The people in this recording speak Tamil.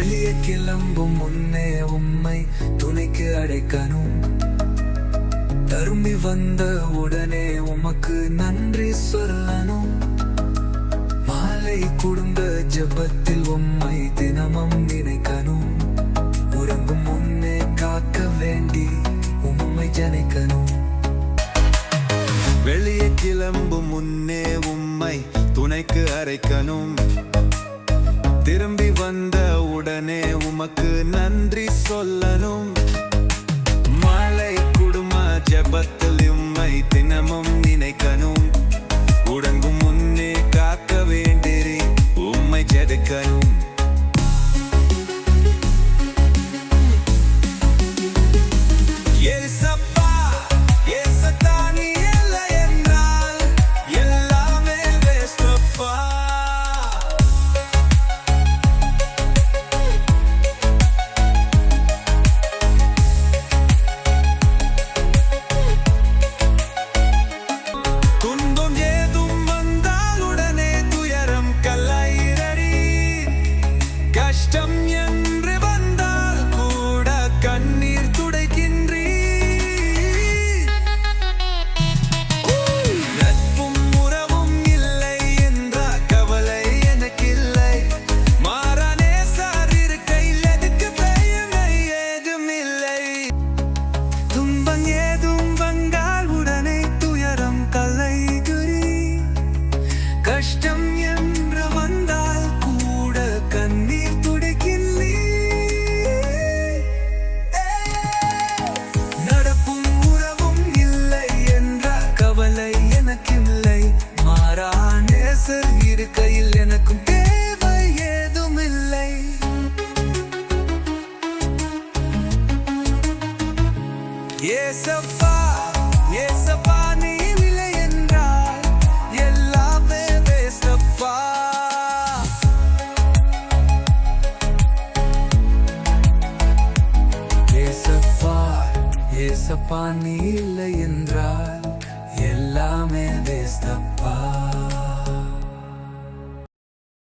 வெளியே கிளம்பும் முன்னே உம்மை துணைக்கு அழைக்கணும். தரும்பி வந்த உடனே உமக்கு நன்றி சொல்லணும். மாலை குடும்ப ஜெபத்தில் உம்மை தினமும் நினைக்கணும். உறங்கும் முன்னே காக்க வேண்டி உம்மை ஜனிக்கணும். வெளியே கிளம்பும் முன்னே உம்மை துணைக்கு அழைக்கணும். திரும்பி வந்த உடனே உமக்கு நன்றி சொல்லணும். மாலை குடும்ப ஜெபத்தில் உம்மை தினமும் நினைக்கணும். உறங்கும் முன்னே காக்க வேண்டிரி உம்மை ஜெபிக்கணும். கஷ்டம் என்று வந்தால் கூட கண்ணீர் துடைக்கின்றீர். நட்பும் உறவும் இல்லை என்ற கவலை எனக்கில்லை. மாறானே சார் இருக்கையில் எதுக்கு பயமே ஏதும் இல்லை. துன்பம் ஏதும் வந்தால் உடனே துயரம் கலைகுறி. கஷ்டம் என்று வந்தால் கூட கண்ணீர் இருக்கையில் எனக்கும் தேவை ஏதும் இல்லை. ஏசப்பா ஏசப்பா நீ இல்லை என்றால் எல்லாமே வேஸ்டப்பா. ஏசப்பா ஏசப்பா நீ இல்லை என்றால் எல்லாமே வேஸ்டப்பா.